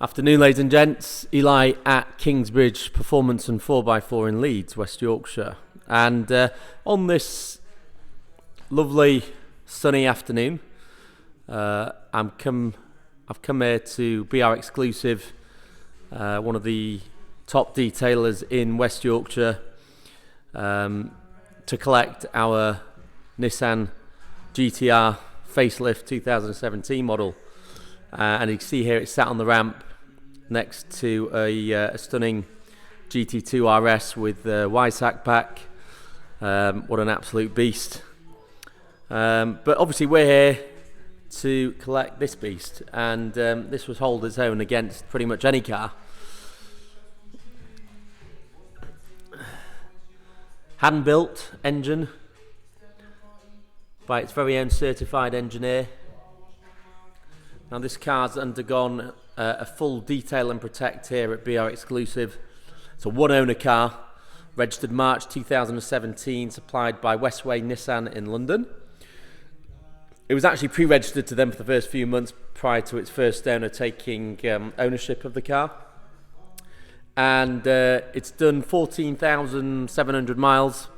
Afternoon, ladies and gents. Eli at Kingsbridge Performance and 4x4 in Leeds, West Yorkshire. And on this lovely sunny afternoon, I've come here to be our exclusive, one of the top detailers in West Yorkshire, to collect our Nissan GTR Facelift 2017 model. And you can see here it's sat on the ramp next to a stunning GT2 RS with the Wiessach pack. What an absolute beast. But obviously we're here to collect this beast, and this was hold its own against pretty much any car. Hand built engine by its very own certified engineer. Now this car's undergone a full detail and protect here at BR Exclusive. It's a one owner car, registered March 2017, supplied by Westway Nissan in London. It was actually pre-registered to them for the first few months prior to its first owner taking ownership of the car. And it's done 14,700 miles.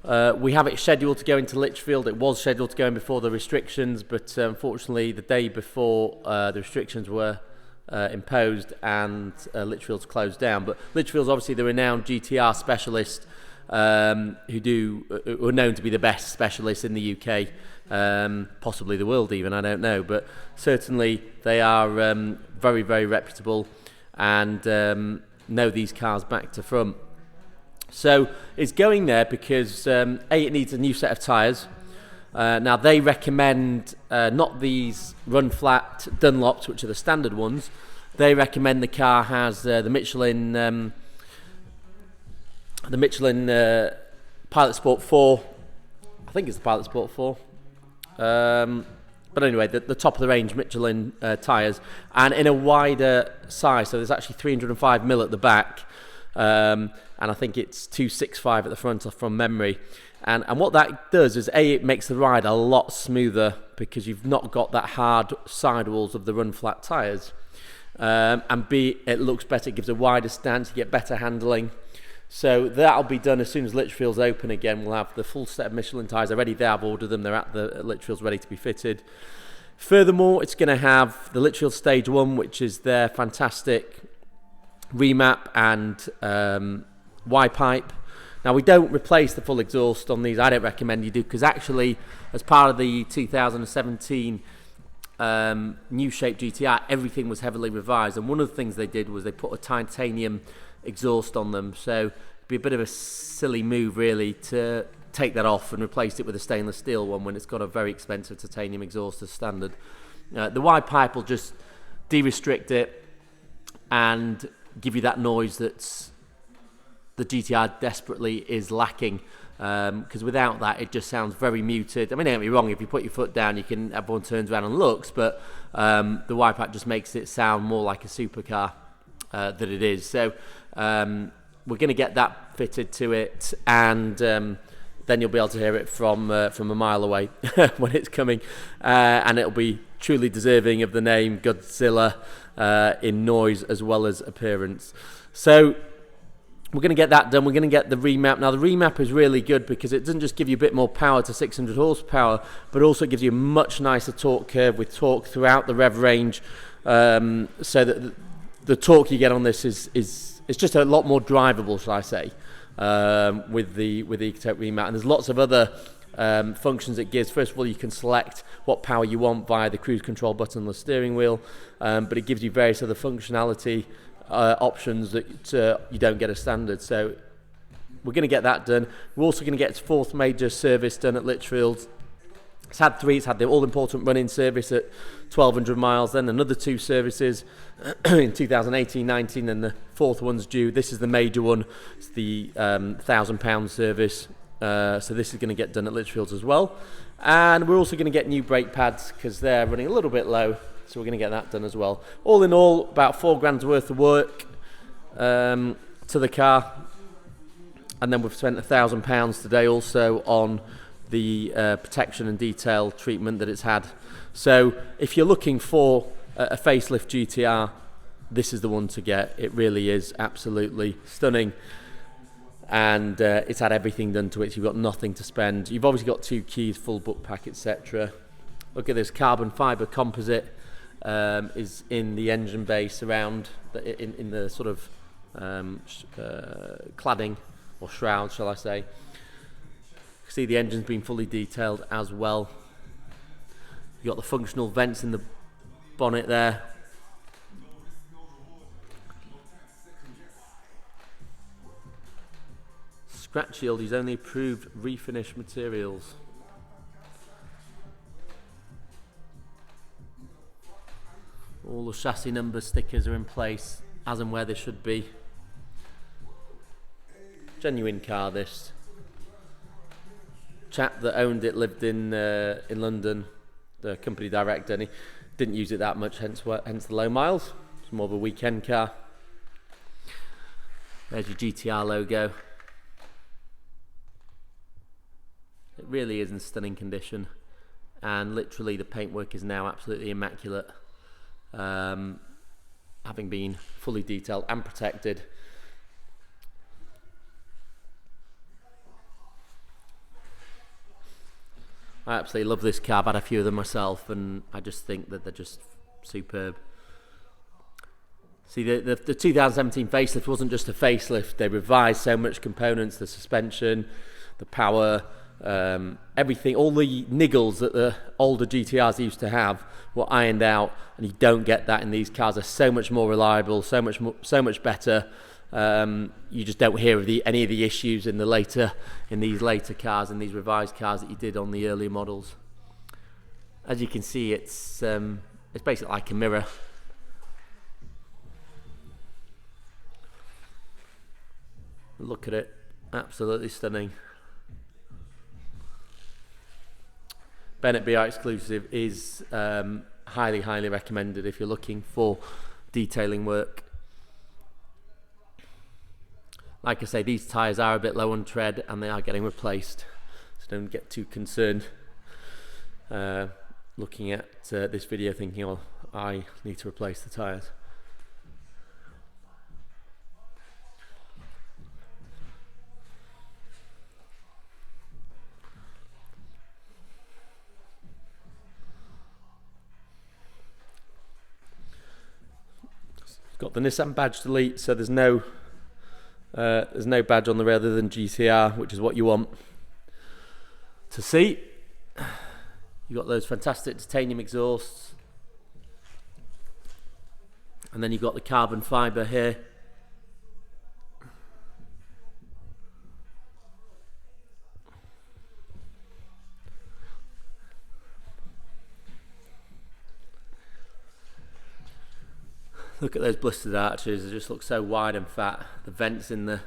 We have it scheduled to go into Lichfield. It was scheduled to go in before the restrictions, but unfortunately the day before the restrictions were imposed and Lichfield's closed down. But Lichfield's obviously the renowned GTR specialist, who are known to be the best specialists in the UK, possibly the world even, I don't know. But certainly they are very, very reputable and know these cars back to front. So it's going there because it needs a new set of tyres. Now they recommend not these run-flat Dunlops, which are the standard ones. They recommend the car has the Michelin Pilot Sport 4. I think it's the Pilot Sport 4. But anyway, the top of the range Michelin tyres, and in a wider size. So there's actually 305mm at the back. And I think it's 265 at the front from memory. And what that does is A, it makes the ride a lot smoother because you've not got that hard sidewalls of the run flat tyres. And B, it looks better, it gives a wider stance, you get better handling. So that'll be done as soon as Lichfield's open again. We'll have the full set of Michelin tyres already there. I've ordered them, they're at Lichfield's ready to be fitted. Furthermore, it's going to have the Lichfield Stage 1, which is their fantastic remap and Y-pipe. Now we don't replace the full exhaust on these. I don't recommend you do, because actually as part of the 2017 new shape GTR, everything was heavily revised, and one of the things they did was they put a titanium exhaust on them. So it'd be a bit of a silly move really to take that off and replace it with a stainless steel one when it's got a very expensive titanium exhaust as standard. The Y-pipe will just de-restrict it and give you that noise that's the GTR desperately is lacking, because without that it just sounds very muted. I mean, don't get me wrong, if you put your foot down everyone turns around and looks, but the Y-pipe just makes it sound more like a supercar than it is. So we're going to get that fitted to it, and then you'll be able to hear it from a mile away when it's coming, and it'll be truly deserving of the name Godzilla in noise as well as appearance. So we're going to get that done. We're going to get the remap. Now the remap is really good because it doesn't just give you a bit more power to 600 horsepower, but also gives you a much nicer torque curve with torque throughout the rev range, so that the torque you get on this is just a lot more drivable, shall I say, with the EcuTek remap. And there's lots of other functions it gives. First of all, you can select what power you want via the cruise control button on the steering wheel, but it gives you various other functionality options that you don't get as standard. So we're going to get that done. We're also going to get its fourth major service done at Lichfield. It's had three. It's had the all-important run-in service at 1,200 miles, then another two services in 2018-19, and the fourth one's due. This is the major one. It's the £1,000 service. So this is going to get done at Lichfields as well. And we're also going to get new brake pads because they're running a little bit low. So we're going to get that done as well. All in all, about £4,000 worth of work to the car. And then we've spent £1,000 today also on the protection and detail treatment that it's had. So if you're looking for a facelift GTR this is the one to get. It really is absolutely stunning, and it's had everything done to it. You've got nothing to spend. You've obviously got 2 keys, full book pack, etc. Look at this carbon fibre composite is in the engine base around in the sort of cladding or shroud, shall I say. See, the engine's been fully detailed as well. You've got the functional vents in the bonnet there. Scratch shield is only approved refinish materials. All the chassis number stickers are in place as and where they should be. Genuine car, this. Chap that owned it lived in London, the company director, and he didn't use it that much, hence the low miles. It's more of a weekend car. There's your GTR logo. It really is in stunning condition, and literally the paintwork is now absolutely immaculate, having been fully detailed and protected. I absolutely love this car. I've had a few of them myself, and I just think that they're just superb. See, the 2017 facelift wasn't just a facelift. They revised so much components, the suspension, the power, everything, all the niggles that the older GTRs used to have were ironed out, and you don't get that in these cars. They're so much more reliable, so much better. You just don't hear of any of the issues in these later cars, in these revised cars that you did on the earlier models. As you can see, it's basically like a mirror. Look at it, absolutely stunning. Bennett BR exclusive is highly recommended if you're looking for detailing work. Like I say, these tyres are a bit low on tread and they are getting replaced, so don't get too concerned looking at this video thinking, oh, I need to replace the tyres. It's got the Nissan badge delete, so there's no badge on the rear other than GTR, which is what you want to see. You've got those fantastic titanium exhausts, and then you've got the carbon fibre here. Look at those blistered arches, they just look so wide and fat. The vents in the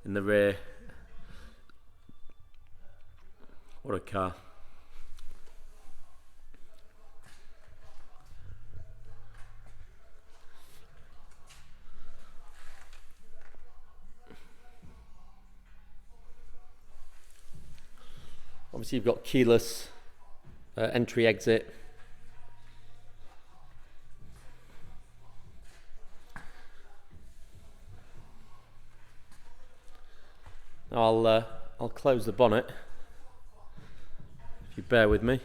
rear. What a car. Obviously you've got keyless entry exit. I'll close the bonnet, if you bear with me.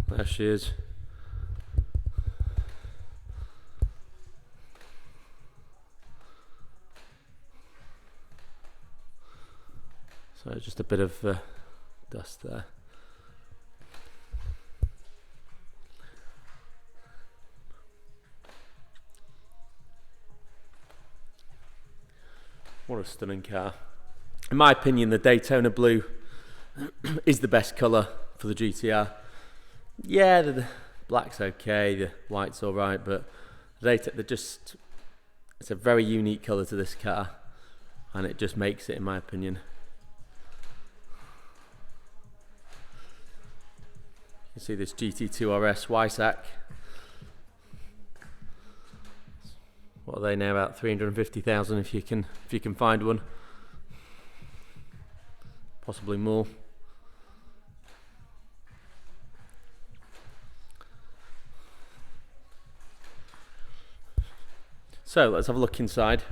There she is. So just a bit of dust there. What a stunning car. In my opinion, the Daytona Blue is the best colour for the GTR. Yeah, the black's okay, the white's alright, but it's a very unique colour to this car. and it just makes it, in my opinion. You see this GT2 RS Wiessach. What are they now? About 350,000 if you can find one, possibly more. So let's have a look inside.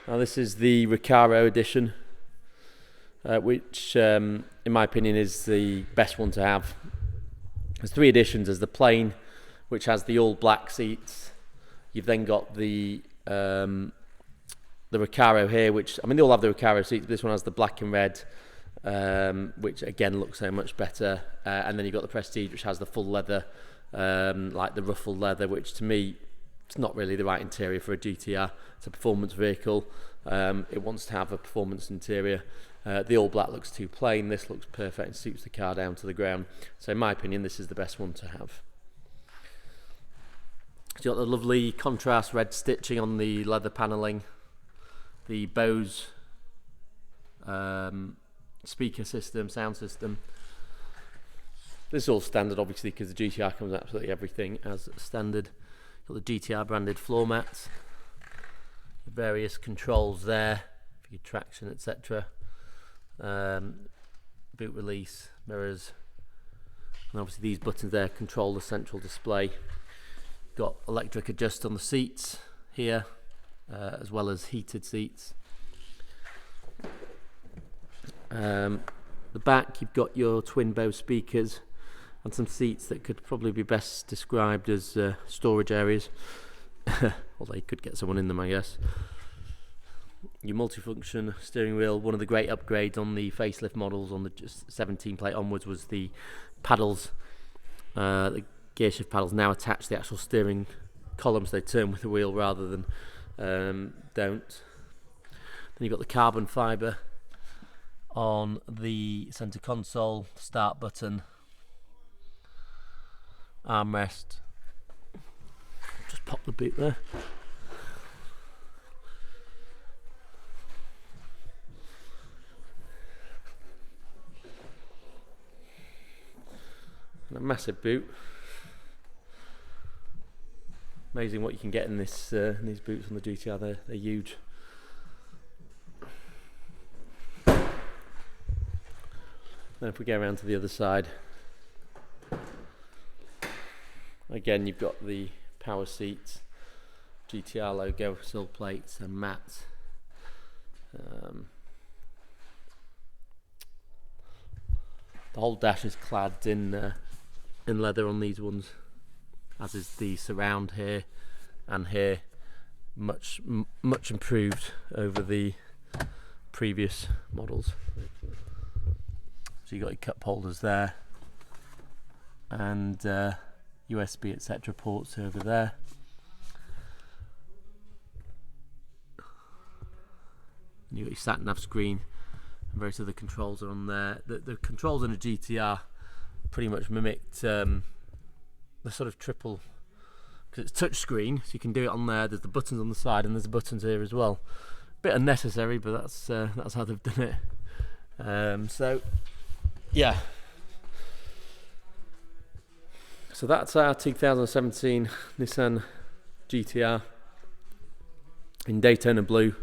Now this is the Recaro edition, which in my opinion is the best one to have. There's 3 editions. There's the plain, which has the all black seats. You've then got the Recaro here, which, I mean, they all have the Recaro seats, but this one has the black and red, which again looks so much better. And then you've got the Prestige, which has the full leather, like the ruffled leather, which to me, it's not really the right interior for a GTR. It's a performance vehicle. It wants to have a performance interior. The all black looks too plain. This looks perfect and suits the car down to the ground. So in my opinion, this is the best one to have. So you've got the lovely contrast red stitching on the leather panelling, the Bose speaker system, sound system. This is all standard, obviously, because the GTR comes with absolutely everything as standard. Got the GTR branded floor mats, various controls there for your traction, etc. Boot release, mirrors, and obviously these buttons there control the central display. Got electric adjust on the seats here, as well as heated seats. The back, you've got your twin Bose speakers and some seats that could probably be best described as storage areas, although you could get someone in them, I guess. Your multifunction steering wheel. One of the great upgrades on the facelift models on the 17 plate onwards was the paddles. The gear shift paddles now attach the actual steering columns. They turn with the wheel rather than don't. Then you've got the carbon fibre on the centre console, start button, armrest. Just pop the boot there. And a massive boot. Amazing what you can get in this in these boots on the GTR. They're huge. Then if we go around to the other side, again you've got the power seats, GTR logo, sill plates and mats. The whole dash is clad in leather on these ones, as is the surround here and here. Much improved over the previous models. So you've got your cup holders there, and USB etc. ports over there. And you've got your sat nav screen, and various other controls are on there. The controls in a GTR pretty much mimicked the sort of triple, because it's touch screen, so you can do it on there. There's the buttons on the side, and there's the buttons here as well. Bit unnecessary, but that's how they've done it. So yeah, so that's our 2017 Nissan GTR in Daytona Blue,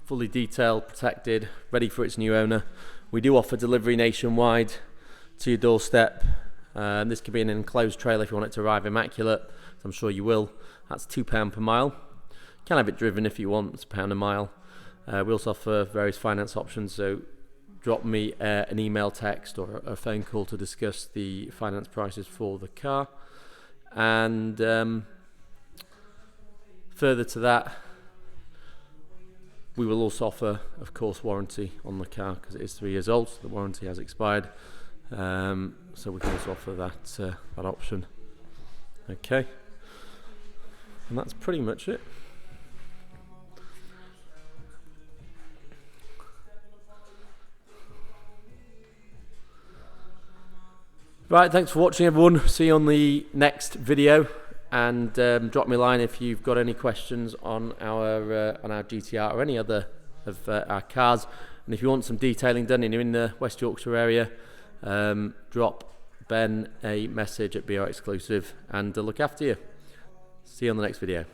fully detailed, protected, ready for its new owner. We do offer delivery nationwide to your doorstep. This could be an enclosed trailer if you want it to arrive immaculate, so I'm sure you will. That's £2 per mile. You can have it driven if you want, it's £1 a mile. We also offer various finance options, so drop me an email, text or a phone call to discuss the finance prices for the car. And further to that, we will also offer, of course, warranty on the car, because it is 3 years old, so the warranty has expired. So we can also offer that option. Okay, and that's pretty much it. Right, thanks for watching everyone. See you on the next video, and drop me a line if you've got any questions on our GTR or any other of our cars. And if you want some detailing done and you're in the West Yorkshire area, drop Ben a message at BR Exclusive, and they'll look after you. See you on the next video.